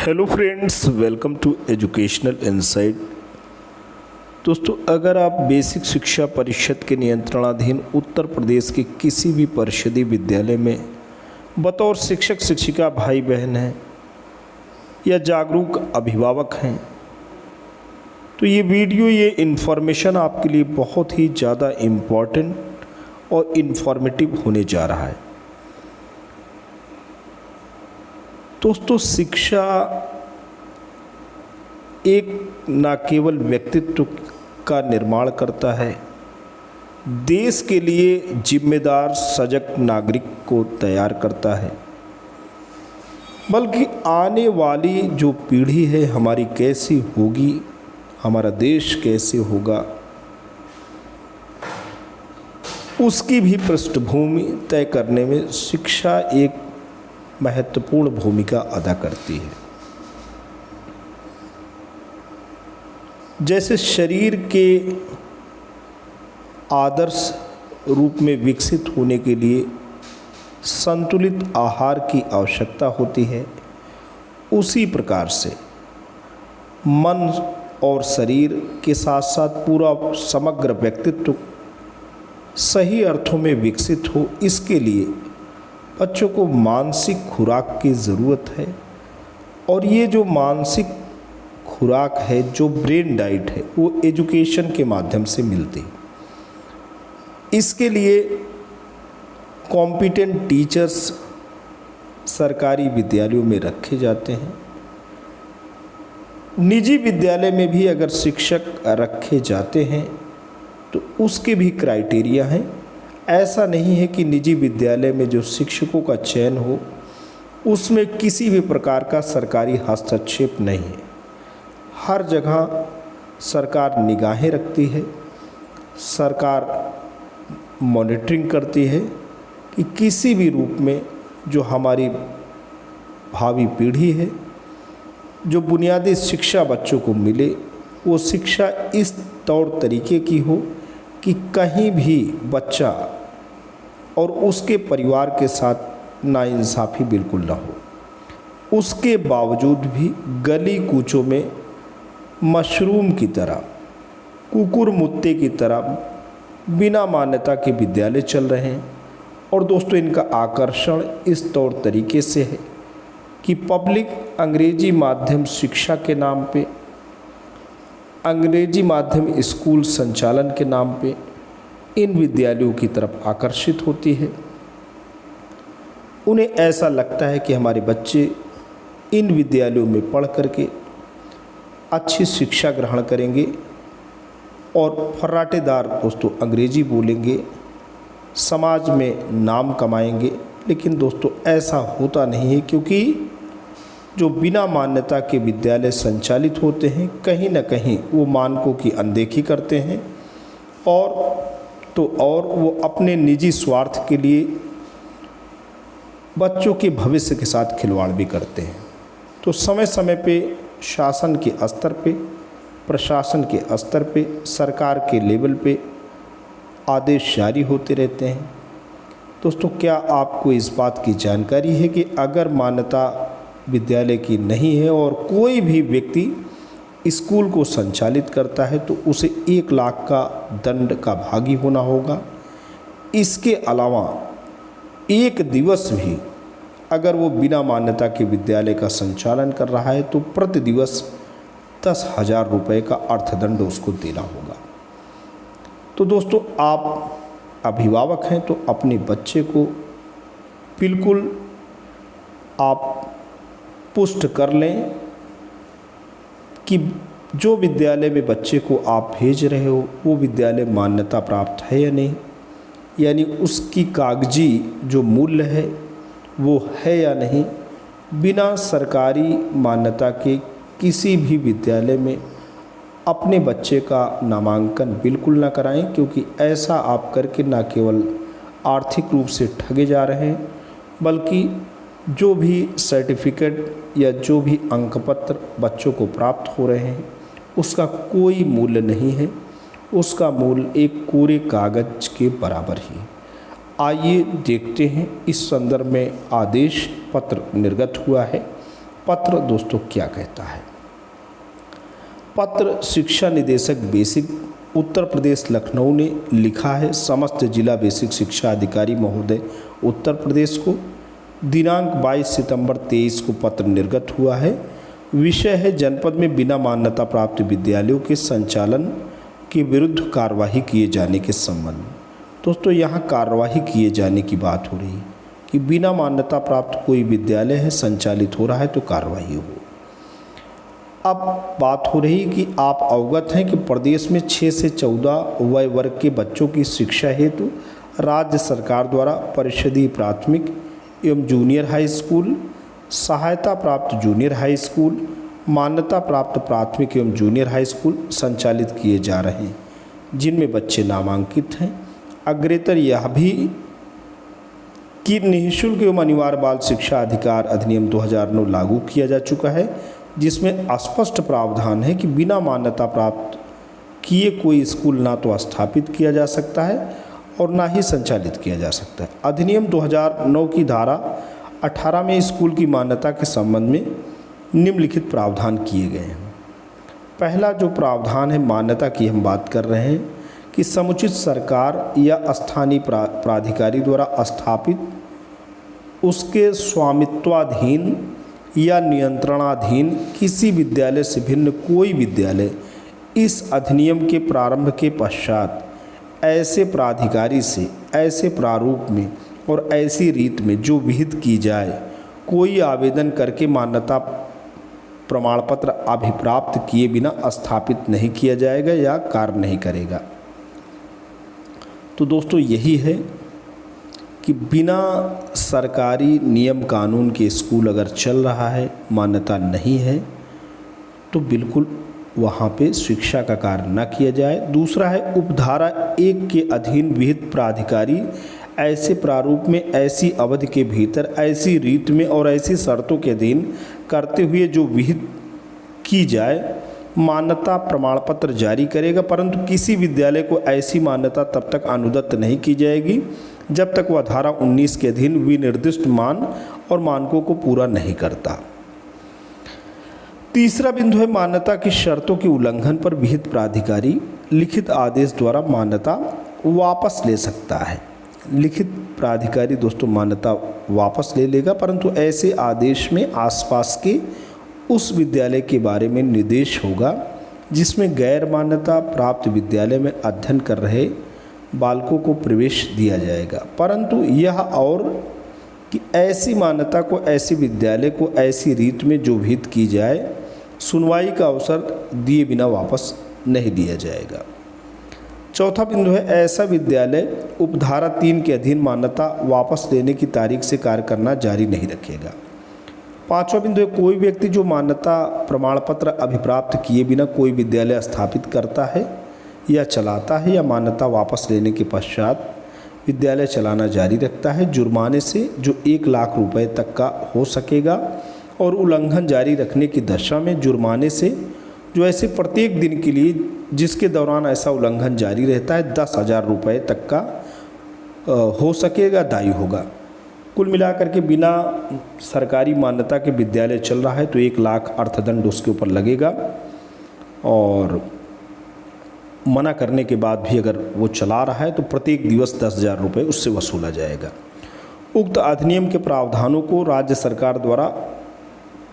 Hello friends, welcome to educational insight. दोस्तों, अगर आप बेसिक शिक्षा परिषद के नियंत्रणाधीन उत्तर प्रदेश के किसी भी परिषदीय विद्यालय में बतौर शिक्षक शिक्षिका भाई बहन हैं या जागरूक अभिभावक हैं, तो ये इन्फॉर्मेशन आपके लिए बहुत ही ज़्यादा इम्पॉर्टेंट और इन्फॉर्मेटिव होने जा रहा है। दोस्तों, शिक्षा एक न केवल व्यक्तित्व का निर्माण करता है, देश के लिए जिम्मेदार सजग नागरिक को तैयार करता है, बल्कि आने वाली जो पीढ़ी है हमारी कैसी होगी, हमारा देश कैसे होगा, उसकी भी पृष्ठभूमि तय करने में शिक्षा एक महत्वपूर्ण भूमिका अदा करती है। जैसे शरीर के आदर्श रूप में विकसित होने के लिए संतुलित आहार की आवश्यकता होती है, उसी प्रकार से मन और शरीर के साथ साथ पूरा समग्र व्यक्तित्व सही अर्थों में विकसित हो, इसके लिए बच्चों को मानसिक खुराक की ज़रूरत है। और ये जो मानसिक खुराक है, जो ब्रेन डाइट है, वो एजुकेशन के माध्यम से मिलती है। इसके लिए कॉम्पिटेंट टीचर्स सरकारी विद्यालयों में रखे जाते हैं। निजी विद्यालय में भी अगर शिक्षक रखे जाते हैं तो उसके भी क्राइटेरिया हैं। ऐसा नहीं है कि निजी विद्यालय में जो शिक्षकों का चयन हो उसमें किसी भी प्रकार का सरकारी हस्तक्षेप नहीं है। हर जगह सरकार निगाहें रखती है, सरकार मॉनिटरिंग करती है कि किसी भी रूप में जो हमारी भावी पीढ़ी है, जो बुनियादी शिक्षा बच्चों को मिले, वो शिक्षा इस तौर तरीके की हो कि कहीं भी बच्चा और उसके परिवार के साथ नाइंसाफ़ी बिल्कुल ना हो। उसके बावजूद भी गली कूचों में मशरूम की तरह, कुकुर मुत्ते की तरह बिना मान्यता के विद्यालय चल रहे हैं। और दोस्तों, इनका आकर्षण इस तौर तरीके से है कि पब्लिक अंग्रेजी माध्यम शिक्षा के नाम पे, अंग्रेजी माध्यम स्कूल संचालन के नाम पे इन विद्यालयों की तरफ आकर्षित होती है। उन्हें ऐसा लगता है कि हमारे बच्चे इन विद्यालयों में पढ़ करके अच्छी शिक्षा ग्रहण करेंगे और फर्राटेदार दोस्तों अंग्रेजी बोलेंगे, समाज में नाम कमाएंगे। लेकिन दोस्तों, ऐसा होता नहीं है, क्योंकि जो बिना मान्यता के विद्यालय संचालित होते हैं, कहीं ना कहीं वो मानकों की अनदेखी करते हैं और वो अपने निजी स्वार्थ के लिए बच्चों के भविष्य के साथ खिलवाड़ भी करते हैं। तो समय समय पे शासन के स्तर पे, प्रशासन के स्तर पे, सरकार के लेवल पे आदेश जारी होते रहते हैं। दोस्तों, क्या आपको इस बात की जानकारी है कि अगर मान्यता विद्यालय की नहीं है और कोई भी व्यक्ति स्कूल को संचालित करता है तो उसे 1 लाख का दंड का भागी होना होगा। इसके अलावा एक दिवस भी अगर वो बिना मान्यता के विद्यालय का संचालन कर रहा है तो प्रति दिवस 10,000 रुपये का अर्थदंड उसको देना होगा। तो दोस्तों, आप अभिभावक हैं तो अपने बच्चे को बिल्कुल आप पुष्ट कर लें कि जो विद्यालय में बच्चे को आप भेज रहे हो वो विद्यालय मान्यता प्राप्त है या नहीं, यानी उसकी कागजी जो मूल्य है वो है या नहीं। बिना सरकारी मान्यता के किसी भी विद्यालय में अपने बच्चे का नामांकन बिल्कुल ना कराएं, क्योंकि ऐसा आप करके ना केवल आर्थिक रूप से ठगे जा रहे हैं, बल्कि जो भी सर्टिफिकेट या जो भी अंकपत्र बच्चों को प्राप्त हो रहे हैं उसका कोई मूल्य नहीं है। उसका मूल्य एक कोरे कागज के बराबर ही। आइए देखते हैं, इस संदर्भ में आदेश पत्र निर्गत हुआ है पत्र दोस्तों क्या कहता है? पत्र शिक्षा निदेशक बेसिक उत्तर प्रदेश लखनऊ ने लिखा है समस्त जिला बेसिक शिक्षा अधिकारी महोदय उत्तर प्रदेश को। दिनांक 22 सितंबर 23 को पत्र निर्गत हुआ है। विषय है जनपद में बिना मान्यता प्राप्त विद्यालयों के संचालन के विरुद्ध कार्यवाही किए जाने के संबंध में। दोस्तों यहाँ कार्यवाही किए जाने की बात हो रही है कि बिना मान्यता प्राप्त कोई विद्यालय है संचालित हो रहा है तो कार्यवाही हो। अब बात हो रही कि आप अवगत हैं कि प्रदेश में 6 से 14 वय वर्ग के बच्चों की शिक्षा हेतु राज्य सरकार द्वारा परिषदीय प्राथमिक एवं जूनियर हाई स्कूल, सहायता प्राप्त जूनियर हाई स्कूल, मान्यता प्राप्त प्राथमिक एवं जूनियर हाई स्कूल संचालित किए जा रहे हैं, जिनमें बच्चे नामांकित हैं। अग्रेतर यह भी कि निःशुल्क एवं अनिवार्य बाल शिक्षा अधिकार अधिनियम 2009 लागू किया जा चुका है, जिसमें स्पष्ट प्रावधान है कि बिना मान्यता प्राप्त किए कोई स्कूल ना तो स्थापित किया जा सकता है और ना ही संचालित किया जा सकता है। अधिनियम 2009 की धारा 18 में स्कूल की मान्यता के संबंध में निम्नलिखित प्रावधान किए गए हैं। पहला जो प्रावधान है मान्यता की हम बात कर रहे हैं कि समुचित सरकार या स्थानीय प्राधिकारी द्वारा स्थापित उसके स्वामित्वाधीन या नियंत्रणाधीन किसी विद्यालय से भिन्न कोई विद्यालय इस अधिनियम के प्रारंभ के पश्चात ऐसे प्राधिकारी से ऐसे प्रारूप में और ऐसी रीत में जो विहित की जाए कोई आवेदन करके मान्यता प्रमाण पत्र अभिप्राप्त किए बिना स्थापित नहीं किया जाएगा या कार्य नहीं करेगा। तो दोस्तों यही है कि बिना सरकारी नियम कानून के स्कूल अगर चल रहा है, मान्यता नहीं है, तो बिल्कुल वहाँ पे शिक्षा का कार्य न किया जाए। दूसरा है उपधारा 1 के अधीन विहित प्राधिकारी ऐसे प्रारूप में ऐसी अवधि के भीतर ऐसी रीत में और ऐसी शर्तों के अधीन करते हुए जो विहित की जाए मान्यता प्रमाण पत्र जारी करेगा, परंतु किसी विद्यालय को ऐसी मान्यता तब तक अनुदत्त नहीं की जाएगी जब तक वह धारा 19 के अधीन विनिर्दिष्ट मान और मानकों को पूरा नहीं करता। तीसरा बिंदु है मान्यता की शर्तों के उल्लंघन पर विहित प्राधिकारी लिखित आदेश द्वारा मान्यता वापस ले सकता है। लिखित प्राधिकारी दोस्तों मान्यता वापस ले लेगा, परंतु ऐसे आदेश में आसपास के उस विद्यालय के बारे में निर्देश होगा जिसमें गैर मान्यता प्राप्त विद्यालय में अध्ययन कर रहे बालकों को प्रवेश दिया जाएगा, परंतु यह और कि ऐसी मान्यता को ऐसे विद्यालय को ऐसी रीत में जो विहित की जाए सुनवाई का अवसर दिए बिना वापस नहीं दिया जाएगा। चौथा बिंदु है ऐसा विद्यालय उपधारा 3 के अधीन मान्यता वापस लेने की तारीख से कार्य करना जारी नहीं रखेगा। पांचवा बिंदु है कोई व्यक्ति जो मान्यता प्रमाण पत्र अभिप्राप्त किए बिना कोई विद्यालय स्थापित करता है या चलाता है या मान्यता वापस लेने के पश्चात विद्यालय चलाना जारी रखता है, जुर्माने से जो 1 लाख रुपए तक का हो सकेगा और उल्लंघन जारी रखने की दशा में जुर्माने से जो ऐसे प्रत्येक दिन के लिए जिसके दौरान ऐसा उल्लंघन जारी रहता है 10,000 रुपये तक का हो सकेगा, दायी होगा। कुल मिलाकर के बिना सरकारी मान्यता के विद्यालय चल रहा है तो 1 लाख अर्थदंड उसके ऊपर लगेगा और मना करने के बाद भी अगर वो चला रहा है तो प्रत्येक दिवस 10,000 रुपये उससे वसूला जाएगा। उक्त अधिनियम के प्रावधानों को राज्य सरकार द्वारा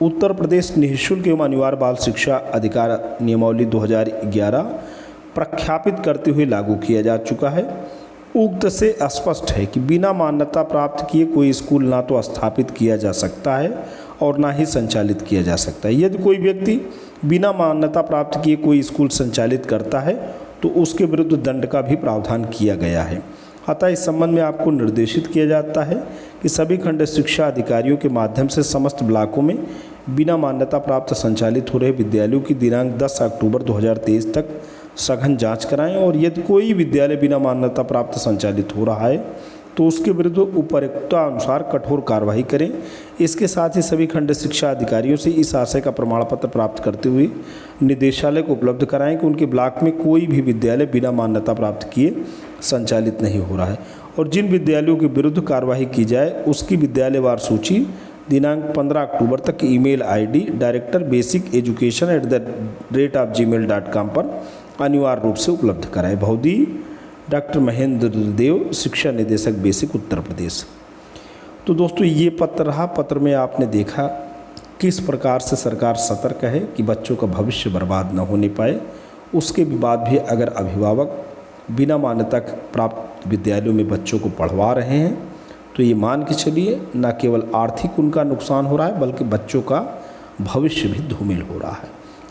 उत्तर प्रदेश निःशुल्क एवं अनिवार्य बाल शिक्षा अधिकार नियमावली 2011 प्रख्यापित करते हुए लागू किया जा चुका है। उक्त से स्पष्ट है कि बिना मान्यता प्राप्त किए कोई स्कूल ना तो स्थापित किया जा सकता है और ना ही संचालित किया जा सकता है। यदि कोई व्यक्ति बिना मान्यता प्राप्त किए कोई स्कूल संचालित करता है तो उसके विरुद्ध दंड का भी प्रावधान किया गया है। अतः इस संबंध में आपको निर्देशित किया जाता है कि सभी खंड शिक्षा अधिकारियों के माध्यम से समस्त ब्लॉकों में बिना मान्यता प्राप्त संचालित हो रहे विद्यालयों की दिनांक 10 अक्टूबर 2023 तक सघन जांच कराएं और यदि कोई विद्यालय बिना मान्यता प्राप्त संचालित हो रहा है तो उसके विरुद्ध उपयुक्तानुसार कठोर कार्रवाई करें। इसके साथ ही सभी खंड शिक्षा अधिकारियों से इस आशय का प्रमाण पत्र प्राप्त करते हुए निदेशालय को उपलब्ध कराएं कि उनके ब्लॉक में कोई भी विद्यालय बिना मान्यता प्राप्त किए संचालित नहीं हो रहा है और जिन विद्यालयों के विरुद्ध कार्रवाई की जाए उसकी विद्यालयवार सूची दिनांक 15 अक्टूबर तक ईमेल आईडी directorbasiceducation@gmail.com पर अनिवार्य रूप से उपलब्ध कराएं। भौदी डॉक्टर महेंद्र देव, शिक्षा निदेशक बेसिक, उत्तर प्रदेश। तो दोस्तों ये पत्र रहा। पत्र में आपने देखा किस प्रकार से सरकार सतर्क है कि बच्चों का भविष्य बर्बाद न होने पाए। उसके बाद भी अगर अभिभावक बिना मान्यता प्राप्त विद्यालयों में बच्चों को पढ़वा रहे हैं तो ये मान के चलिए न केवल आर्थिक उनका नुकसान हो रहा है बल्कि बच्चों का भविष्य भी धूमिल हो रहा है।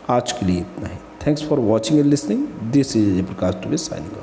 आज के लिए इतना ही। Thanks for watching and listening. This is Jayprakash Dubey signing of.